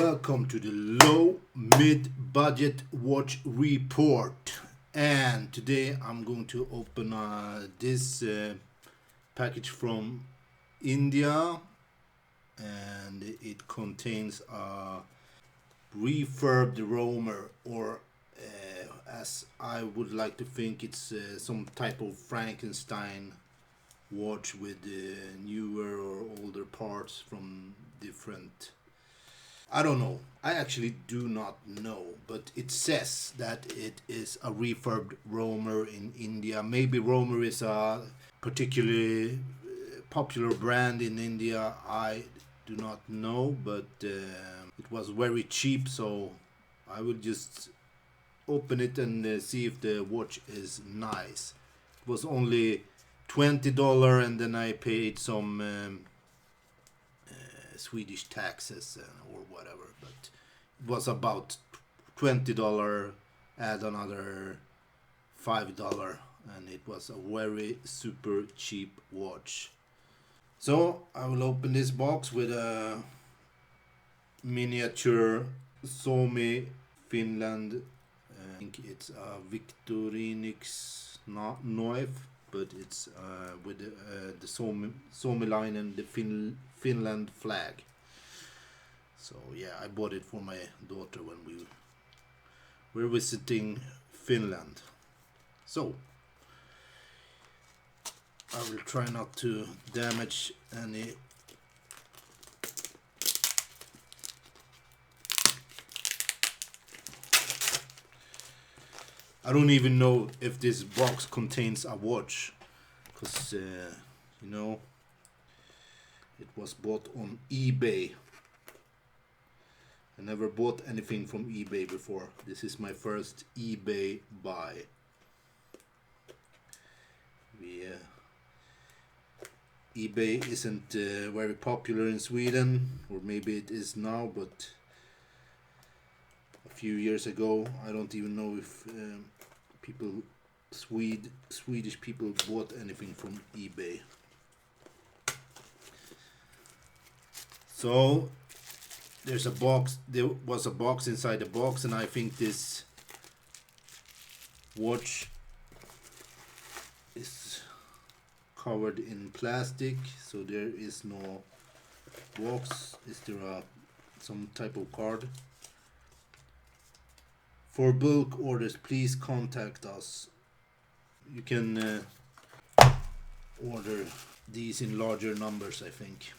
Welcome to the low mid budget watch report, and today I'm going to open this package from India, and it contains a refurbed roamer, or as I would like to think, it's some type of Frankenstein watch with newer or older parts from different. I don't know. I actually do not know, but it says that it is a refurbed roamer in India. Maybe roamer is a particularly popular brand in India. I do not know, but it was very cheap, so I will just open it and see if the watch is nice. It was only $20, and then I paid some Swedish taxes or whatever, but it was about $20, add another $5, and it was a very super cheap watch. So I will open this box with a miniature Suomi Finland. I think it's a Victorinix knife, but it's with the Suomi line and the Finland flag. So yeah, I bought it for my daughter when we were visiting Finland. So I will try not to damage any. I don't even know if this box contains a watch, because you know, it was bought on eBay. I never bought anything from eBay before. This is my first eBay buy. eBay isn't very popular in Sweden, or maybe it is now, but a few years ago, I don't even know if Swedish people bought anything from eBay. So there's a box. There was a box inside the box, and I think this watch is covered in plastic, so there is no box. Is there some type of card? For bulk orders, please contact us. You can order these in larger numbers, I think.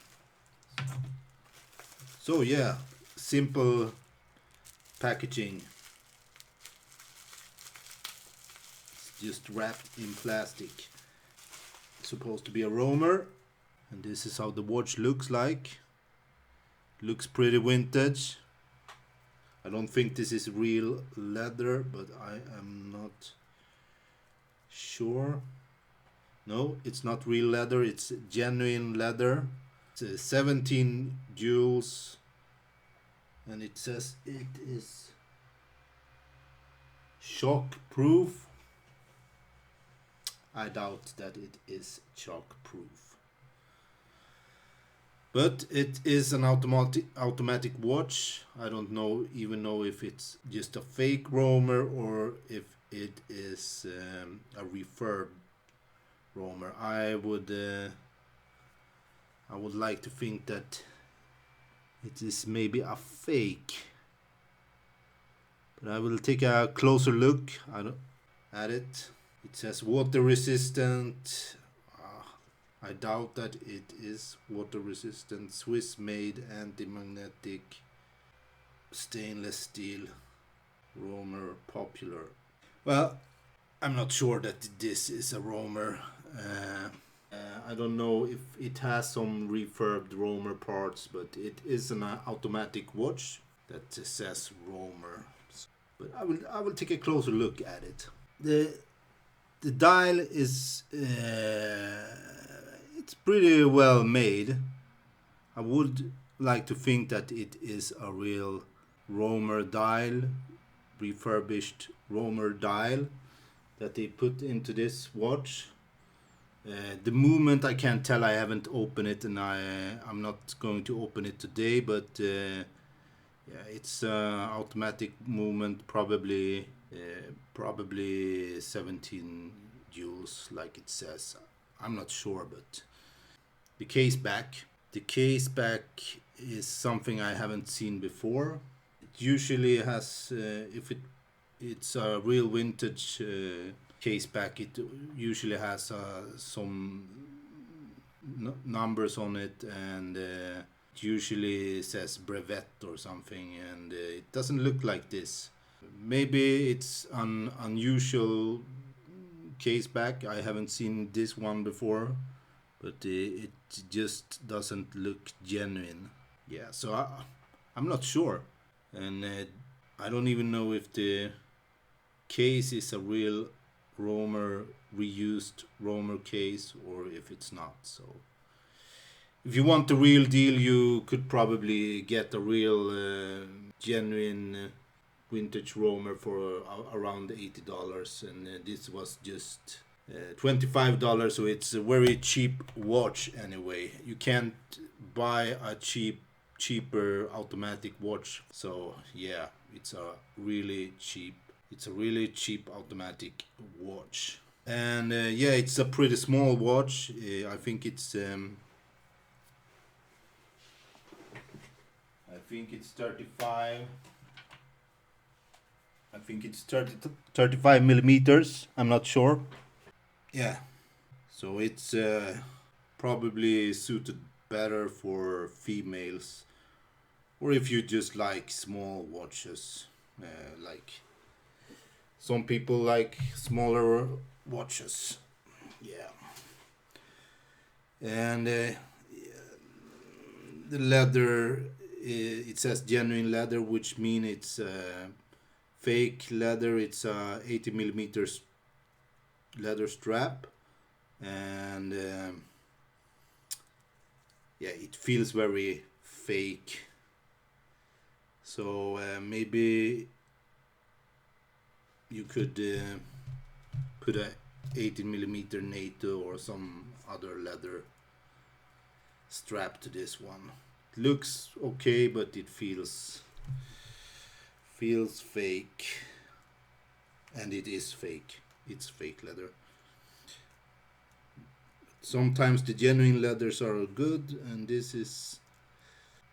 So yeah, simple packaging. It's just wrapped in plastic. It's supposed to be a roamer, and this is how the watch looks like. Looks pretty vintage. I don't think this is real leather, but I am not sure. No, it's not real leather, it's genuine leather. It's 17 jewels, and it says it is shock proof. I doubt that it is shock proof. But it is an automatic watch. I don't even know if it's just a fake roamer or if it is a refurbed roamer. I would like to think that it is maybe a fake. But I will take a closer look at it. It says water resistant. I doubt that it is water resistant. Swiss made anti-magnetic stainless steel roamer, popular. Well, I'm not sure that this is a roamer. I don't know if it has some refurbed roamer parts, but it is an automatic watch that says roamer. But I will take a closer look at it. The dial is it's pretty well made. I would like to think that it is a real roamer dial, refurbished roamer dial that they put into this watch. The movement I can't tell. I haven't opened it, and I'm not going to open it today, but Yeah, it's automatic movement, probably 17 joules, like it says. I'm not sure, but the case back. The case back is something I haven't seen before. It usually has, if it's a real vintage case back, it usually has some numbers on it, and it usually says brevet or something, and it doesn't look like this. Maybe it's an unusual case back. I haven't seen this one before, but it just doesn't look genuine. Yeah, so I'm not sure, and I don't even know if the case is a real Romer reused Romer case or if it's not. So if you want the real deal, you could probably get a real genuine vintage Romer for around $80, and this was just $25. So it's a very cheap watch anyway. You can't buy a cheaper automatic watch. So yeah, it's a really cheap. It's a really cheap automatic watch. And yeah, it's a pretty small watch. I think it's 35. I think it's 35 millimeters. I'm not sure. Yeah. So it's probably suited better for females, or if you just like small watches. Like some people like smaller watches. Yeah. And the leather, it says genuine leather, which means it's fake leather. It's 80 millimeters leather strap, and yeah, it feels very fake. So maybe you could put a 18 millimeter NATO or some other leather strap to this one. It looks okay, but it feels fake, and it is fake. It's fake leather. Sometimes the genuine leathers are good, and this is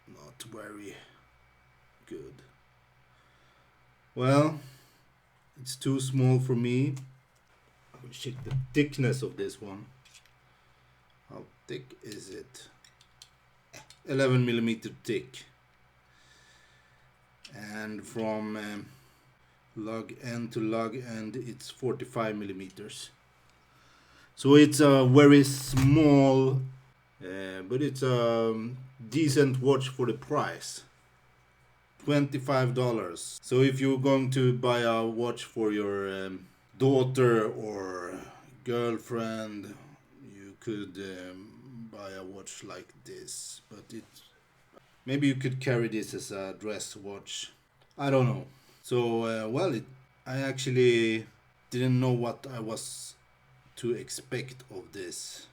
not very good. Well, it's too small for me. I will check the thickness of this one. How thick is it? 11 millimeter thick. And from lug end to lug end, it's 45 millimeters. So it's a very small, but it's a decent watch for the price. $25. So if you're going to buy a watch for your daughter or girlfriend, you could buy a watch like this. But maybe you could carry this as a dress watch. I don't know. So I actually didn't know what I was to expect of this.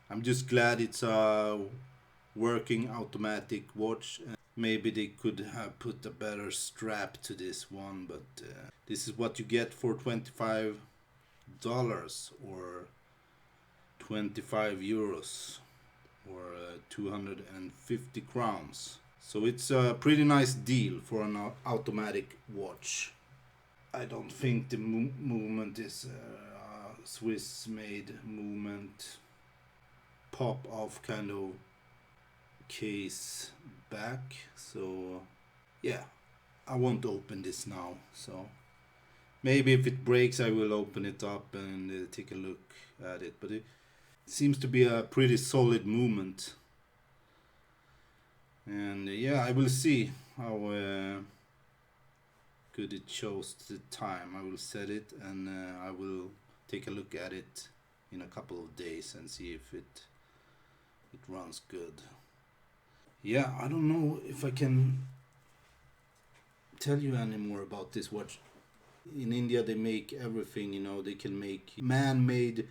I'm just glad it's a working automatic watch. Maybe they could have put a better strap to this one, but this is what you get for $25 or 25 euros or 250 crowns. So it's a pretty nice deal for an automatic watch. I don't think the movement is a Swiss made movement, pop off kind of case back. So yeah, I won't open this now. So maybe if it breaks I will open it up and take a look at it, but it seems to be a pretty solid movement. And yeah, I will see how good it shows the time. I will set it, and I will take a look at it in a couple of days and see if it runs good. Yeah, I don't know if I can tell you any more about this watch. In India they make everything, they can make man-made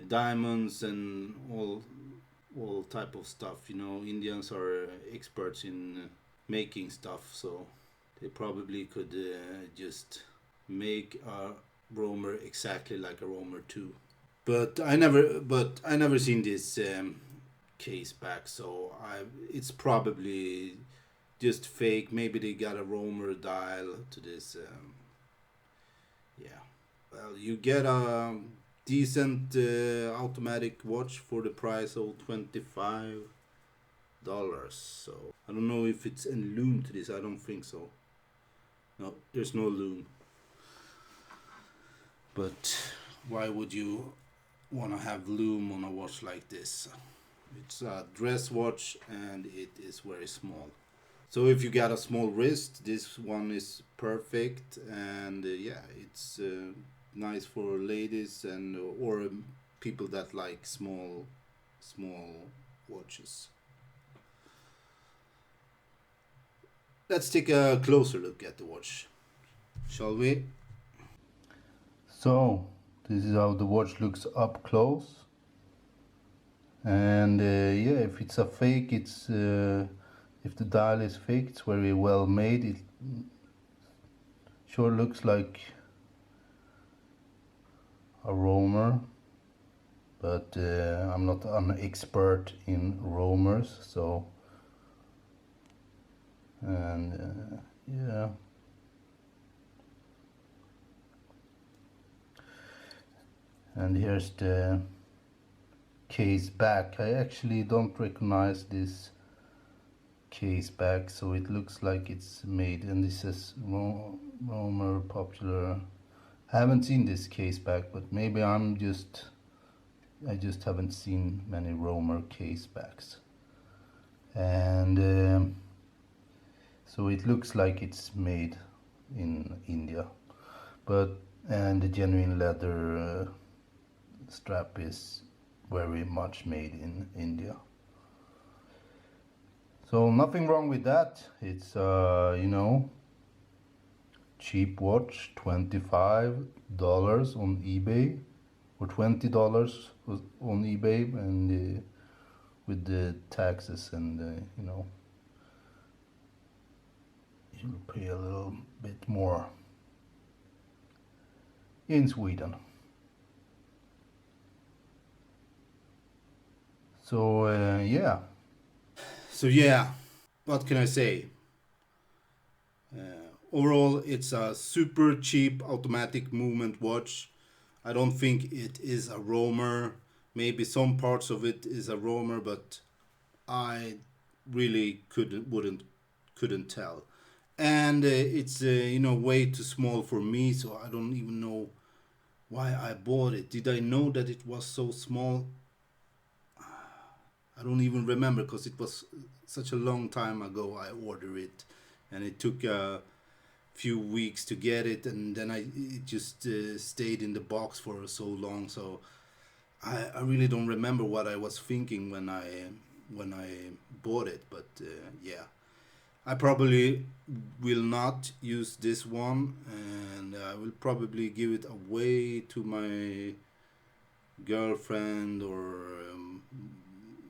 diamonds and all type of stuff. Indians are experts in making stuff, so They probably could just make a roamer exactly like a roamer too. But I never seen this case back, so it's probably just fake. Maybe they got a roamer dial to this. Yeah. Well, you get a decent automatic watch for the price of $25. So I don't know if it's any loom to this. I don't think so. No, there's no loom. But why would you want to have loom on a watch like this? It's a dress watch and it is very small. So if you got a small wrist, this one is perfect, and yeah, it's nice for ladies and or people that like small watches. Let's take a closer look at the watch, shall we? So this is how the watch looks up close, and yeah, if it's a fake, it's if the dial is fake, it's very well made. It sure looks like a roamer, but I'm not an expert in roamers, so and yeah. And here's the case back. I actually don't recognize this case back, so it looks like it's made, and this is roamer popular. I haven't seen this case back, but maybe I just haven't seen many roamer case backs. And so it looks like it's made in India, and the genuine leather strap is very much made in India. So nothing wrong with that. It's cheap watch, $25 on eBay, or $20 on eBay, and with the taxes and you'll pay a little bit more in Sweden. So yeah. So yeah, what can I say? Overall, it's a super cheap automatic movement watch. I don't think it is a roamer. Maybe some parts of it is a roamer, but I really couldn't tell. And it's way too small for me, so I don't even know why I bought it. Did I know that it was so small? I don't even remember because it was such a long time ago I ordered it, and it took a few weeks to get it, and then it just stayed in the box for so long. So I really don't remember what I was thinking when I bought it. But yeah, I probably will not use this one, and I will probably give it away to my girlfriend or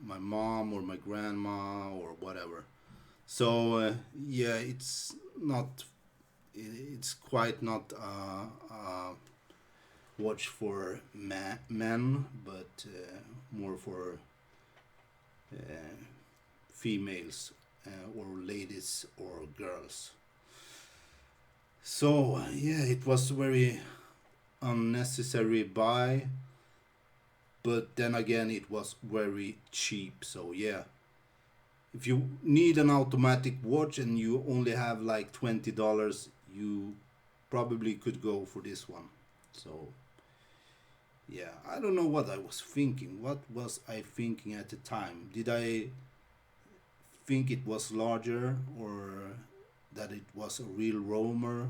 my mom or my grandma or whatever. So yeah, it's quite not a watch for men, but more for females or ladies or girls. So yeah, it was very unnecessary buy, but then again it was very cheap. So yeah, if you need an automatic watch and you only have like $20, you probably could go for this one. So yeah, I don't know what I was thinking. What was I thinking at the time? Did I think it was larger or that it was a real roamer?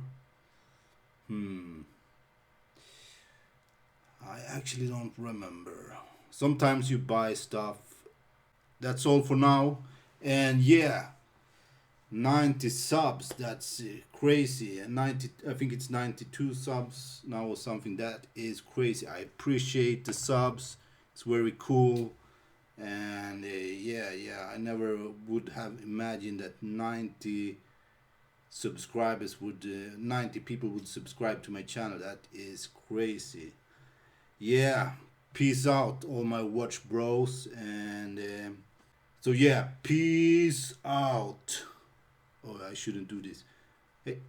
I actually don't remember. Sometimes you buy stuff. That's all for now. And yeah, 90 subs, that's crazy. And 90, I think it's 92 subs now or something. That is crazy. I appreciate the subs. It's very cool. And yeah, I never would have imagined that 90 subscribers would 90 people would subscribe to my channel. That is crazy. Yeah, peace out all my watch bros, and so yeah, peace out. Oh, I shouldn't do this. Hey,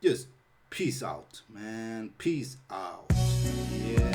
just peace out, man. Peace out. Yeah.